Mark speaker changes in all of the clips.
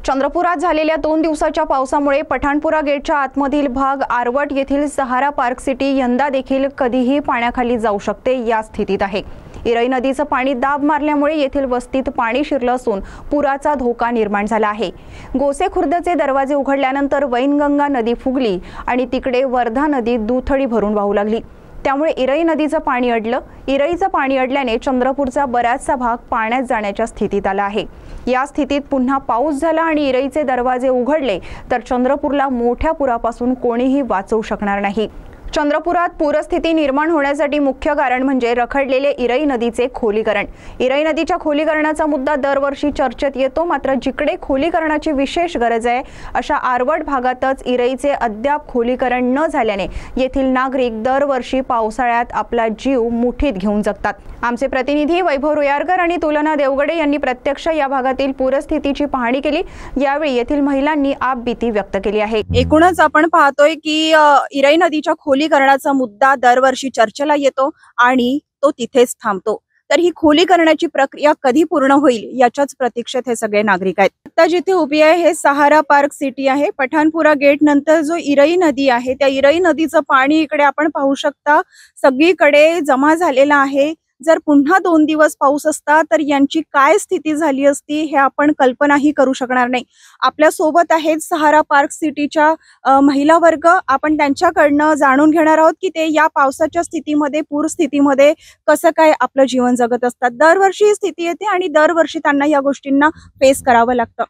Speaker 1: चंद्रपुरात झालेल्या 2 दिवसाच्या पावसामुळे पठाणपुरा गेटच्या आतमधील भाग आरवट येथील सहारा पार्क सिटी यंदा देखील कधीही पाण्याखाली जाऊ शकते या स्थितीत आहे। इरई नदीचं पाणी दाब मारल्यामुळे येथील वस्तीत पाणी शिरलं असून पुराचा धोका निर्माण झाला आहे। गोसे खुर्दचे दरवाजे उघडल्यानंतर वैनगंगा नदी फुगली आणि तिकडे वर्धा नदी दुथडी भरून वाहू लागली। त्यामुळे इरई नदीचं पाणी अडलं। इरईचं पाणी अडल्याने चंद्रपूरचा बराचसा भाग पाण्यात जाण्याच्या स्थितीत आला आहे। या स्थितीत पुन्हा पाऊस झाला आणि इरईचे दरवाजे उघडले तर चंद्रपूरला मोठ्या पुरापासून कोणीही वाचवू शकणार नाही। चंद्रपुरात पूरस्थिती निर्माण होण्यासाठी मुख्य कारण म्हणजे रखडलेले इरई नदीचे खोलीकरण। इरई नदीच्या खोलीकरणाचा मुद्दा दरवर्षी चर्चेत येतो, मात्र जिकडे खोलीकरणाची विशेष गरज आहे अशा आरवट भागातच इरईचे अद्याप खोलीकरण न झाल्याने येथील नागरिक दरवर्षी पावसाळ्यात आपला जीव मुठीत घेऊन जगतात। आमचे प्रतिनिधी वैभव रुयारकर आणि तुलना देवगडे यांनी प्रत्यक्ष या भागातील पूरस्थितीची पाहणी केली। यावेळी येथील महिलांनी आपबीती व्यक्त केली आहे।
Speaker 2: एकूणच आपण पाहतोय की इरई नदीच्या खोलीकरणाचा मुद्दा दरवर्षी चर्चेला येतो आणि तो तिथेच थांबतो। तर ही खोलीकरणाची प्रक्रिया कधी पूर्ण होईल याच्याच प्रतीक्षेत हे सगळे नागरिक आहेत। आता जिथे उभी आहे हे सहारा पार्क सिटी आहे। पठाणपुरा गेट नंतर जो इरई नदी आहे त्या इरई नदीचं पाणी इकडे आपण पाहू शकता सगळीकडे जमा झालेलं आहे। जर पुन्हा 2 दिवस पाऊस असता तर यांची काय स्थिती झाली असती हे आपण कल्पनाही करू शकणार नाही। आपल्या सोबत आहेत सहारा पार्क सिटीच्या महिला वर्ग। आपण त्यांच्याकडनं जाणून घेणार आहोत की ते या पावसाच्या स्थितीमध्ये पूर स्थितीमध्ये कसं काय आपलं जीवन जगत असतात। दरवर्षी ही स्थिती येते आणि दरवर्षी त्यांना या गोष्टींना फेस करावं लागतं।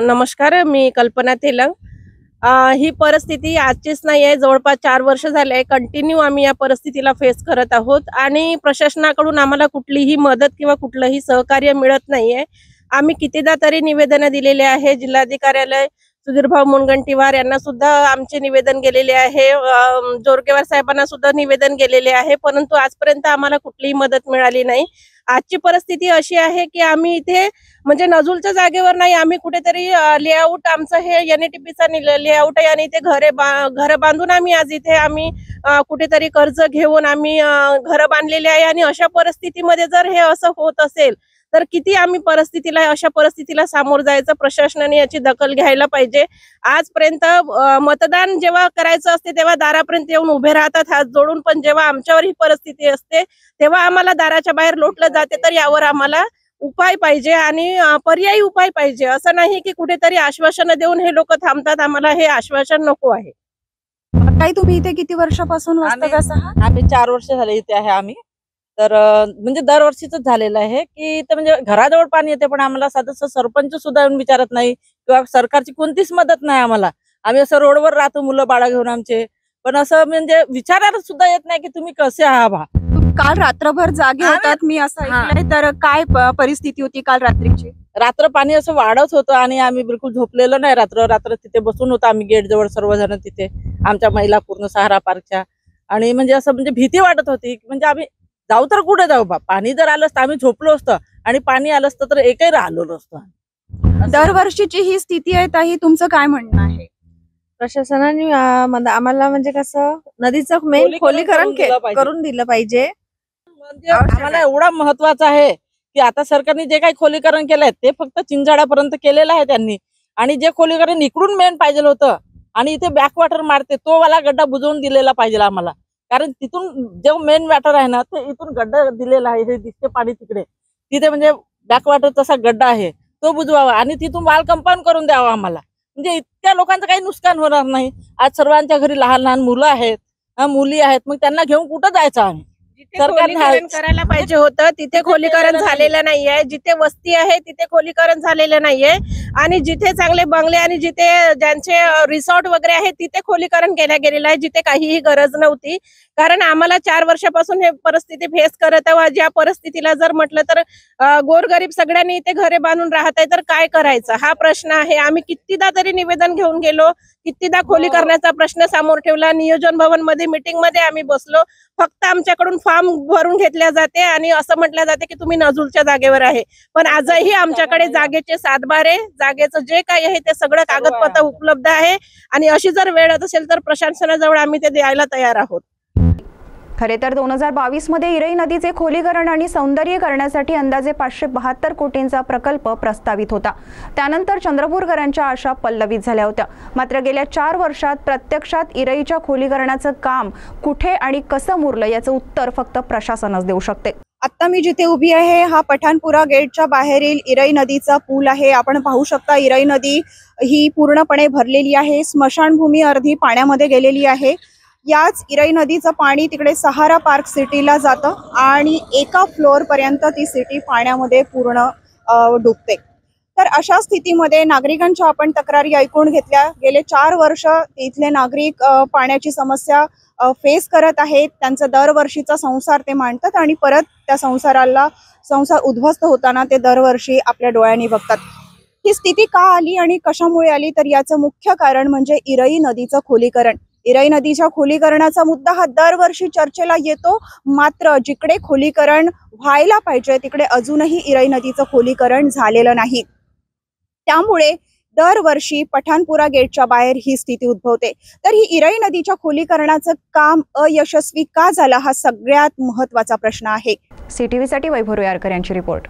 Speaker 3: नमस्कार, मी कल्पना तेलंग। ही परिस्थिती आजचीच नाही आहे, जवळपास 4 वर्ष झाले आहे कंटिन्यू आम्ही या परिस्थितीला फेस करत आहोत आणि प्रशासनाकडून आम्हाला कुठलीही मदत किंवा कुठलंही सहकार्य मिळत नाहीये। आम्ही कितीदा तरी निवेदन दिलेले आहे। जिल्हाधिकाऱ्यालय सुधीरभाऊ मुनगंटीवार यांना सुद्धा आमचे निवेदन गेलेले आहे, जोरगेवार साहेबांना सुद्धा निवेदन गेलेले आहे, परंतु आजपर्यंत आम्हाला कुठलीही मदत मिळाली नाही। आजची परिस्थिती अशी आहे की आम्ही इथे म्हणजे नजूलच्या जागेवर नाही, आम्ही कुठेतरी लेआउट आमचं हे एनएटीपीचा लेआउट आहे आणि इथे घर बांधून आम्ही आज इथे आम्ही कुठेतरी कर्ज घेऊन आम्ही घर बांधलेले आहे। आणि अशा परिस्थितीमध्ये जर हे असं होत असेल तर किती आम्ही अशा परिस्थितीला सामोर जायचं। प्रशासनाने याची दखल घ्यायला पाहिजे। आजपर्यंत मतदान जेव्हा करायचं असते तेव्हा दारापर्यंत येऊन उभे राहतात हात जोडून, पण जेव्हा आमच्यावर ही परिस्थिती असते तेव्हा आम्हाला दाराच्या बाहेर लोटलं जाते। तर यावर आम्हाला उपाय पाहिजे आणि पर्यायी उपाय पाहिजे। असं नाही की कुठेतरी आश्वासन देऊन हे लोक थांबतात, आम्हाला हे आश्वासन नको आहे।
Speaker 2: ताई, तुम्ही इथे किती वर्षापासून वास्तव्यास आहात?
Speaker 4: आम्ही 4 वर्ष झाले इथे आहे आम्ही। तर म्हणजे दरवर्षीच झालेलं आहे की इथे म्हणजे घराजवळ पाणी येते, पण आम्हाला सदस्य सरपंच सुद्धा येऊन विचारत नाही किंवा सरकारची कोणतीच मदत नाही आम्हाला। आम्ही असं रोडवर राहतो मुलं बाळा घेऊन आमचे, पण असं म्हणजे विचारायला सुद्धा येत नाही की तुम्ही कसे आहात बा।
Speaker 2: काल रात्रभर जागे होतात मी असं ऐकलंय, तर काय परिस्थिती होती काल रात्रीची?
Speaker 4: रात्र पाणी असं वाढत होतं आणि आम्ही बिलकुल झोपलेलो नाही। रात्र तिथे बसून होतो आम्ही गेट जवळ सर्वजण, तिथे आमच्या महिला पूर्ण सहारा पार्कच्या। आणि म्हणजे असं म्हणजे भीती वाटत होती म्हणजे आम्ही जाऊ तर कुठे जाऊ बा। पाणी जर आलं तर आम्ही झोपलो असतो आणि पाणी आलं असतं तर एकही राहिलो नसतो।
Speaker 2: दरवर्षीची ही स्थिती आहे ताई, तुमचं काय म्हणणं आहे?
Speaker 5: प्रशासनाने आम्हाला म्हणजे कसं नदीचं मेन खोलीकरण करून दिलं पाहिजे।
Speaker 4: म्हणजे आम्हाला एवढा महत्वाचा आहे की आता सरकारने जे काही खोलीकरण केलंय ते फक्त चिंचाड्यापर्यंत केलेलं आहे त्यांनी, आणि जे खोलीकरण इकडून मेन पाहिजे होतं आणि इथे बॅकवॉटर मारते तो वाला गड्डा बुजवून दिलेला पाहिजे आम्हाला। कारण तिथून जो मेन वॉटर आहे ना ते इथून गड्डा दिलेला आहे, हे दिसते पाणी तिकडे, तिथे म्हणजे बॅकवॉटर तसा गड्डा आहे तो बुजवावा आणि तिथून वाल कंपाऊंड करून द्यावा आम्हाला। म्हणजे इतक्या लोकांचं काही नुकसान होणार नाही। आज सर्वांच्या घरी लहान लहान मुलं आहेत, मुली आहेत, मग त्यांना घेऊन कुठं जायचं आम्ही?
Speaker 3: खोलीकरण करायला पाहिजे होतं तिथे खोलीकरण झालेलं नाहीये। जिथे वस्ती आहे तिथे खोलीकरण झालेलं नाहीये आणि जिथे चांगले बंगले आणि जिथे ज्यांचे रिसॉर्ट वगैरे आहे तिथे खोलीकरण केल्या गेलेलं आहे, जिथे काहीही गरज नव्हती। कारण आम्हाला 4 वर्षापासून हे परिस्थिती फेस करत आहोत। ज्या परिस्थितीला जर म्हटलं तर गोरगरीब सगळ्यांनी इथे घरे बांधून राहत आहे तर काय करायचं हा प्रश्न आहे। आम्ही कितीदा तरी निवेदन घेऊन गेलो, कितीदा खोलीकरणाचा प्रश्न समोर ठेवला, नियोजन भवन मध्ये मीटिंग मध्ये आम्ही बसलो, फक्त आमच्याकडून फॉर्म भरून घेतल्या जाते आणि असं म्हटलं जाते की तुम्ही नजूलच्या जागेवर आहे, पण आजही आमच्याकडे जागेचे सातबारे, जागेचं जे काही आहे ते सगळं कागदपत्र उपलब्ध आहे आणि अशी जर वेळ असेल तर प्रशासनाजवळ आम्ही ते द्यायला तयार आहोत।
Speaker 1: खरे तर 2022 मध्ये इरई नदीचे खोलीकरण आणि सौंदर्यीकरणासाठी अंदाजे 572 कोटींचा प्रकल्प प्रस्तावित होता। त्यानंतर चंद्रपूरकरांच्या आशा पल्लवित झाल्या होत्या। मात्र गेल्या 4 वर्षात प्रत्यक्षात इरईच्या खोलीकरणाचं काम कुठे आणि कसं मुरलं याचं उत्तर फक्त प्रशासनच देऊ शकते।
Speaker 2: आता मी जिथे उभी आहे हा पठाणपुरा गेटच्या बाहेरील इरई नदीचा पूल आहे। आपण पाहू शकता इरई नदी ही पूर्णपणे भरलेली आहे, स्मशानभूमी अर्धी पाण्यामध्ये गेलेली आहे। याच इरई नदीचं पाणी तिकडे सहारा पार्क सिटीला जातं आणि एका फ्लोअर पर्यंत ती सिटी पाण्यामध्ये पूर्ण डुबते। तर अशा स्थितीमध्ये नागरिकांच्या आपण तक्रारी ऐकून घेतल्या। गेले 4 वर्ष इथले नागरिक पाण्याची समस्या फेस करत आहेत। त्यांचा दरवर्षीचा संसार ते मांडतात आणि परत त्या संसार उद्ध्वस्त होताना ते दरवर्षी आपल्या डोळ्यांनी बघतात। ही स्थिती का आली आणि कशामुळे आली, तर याचं मुख्य कारण म्हणजे इरई नदीचं खोलीकरण। इरई नदीच्या खोलीकरणाचा मुद्दा हा दरवर्षी चर्चेला येतो, मात्र जिकडे खोलीकरण व्हायला पाहिजे तिकडे अजूनही इरई नदीचं खोलीकरण झालेलं नाही। त्यामुळे दरवर्षी पठाणपुरा गेटच्या बाहेर ही स्थिती उद्भवते। तर ही इरई नदीच्या खोलीकरणाचं काम अयशस्वी का झालं हा सगळ्यात महत्त्वाचा प्रश्न आहे।
Speaker 1: CTV साठी वैभव रुयारकर यांची रिपोर्ट।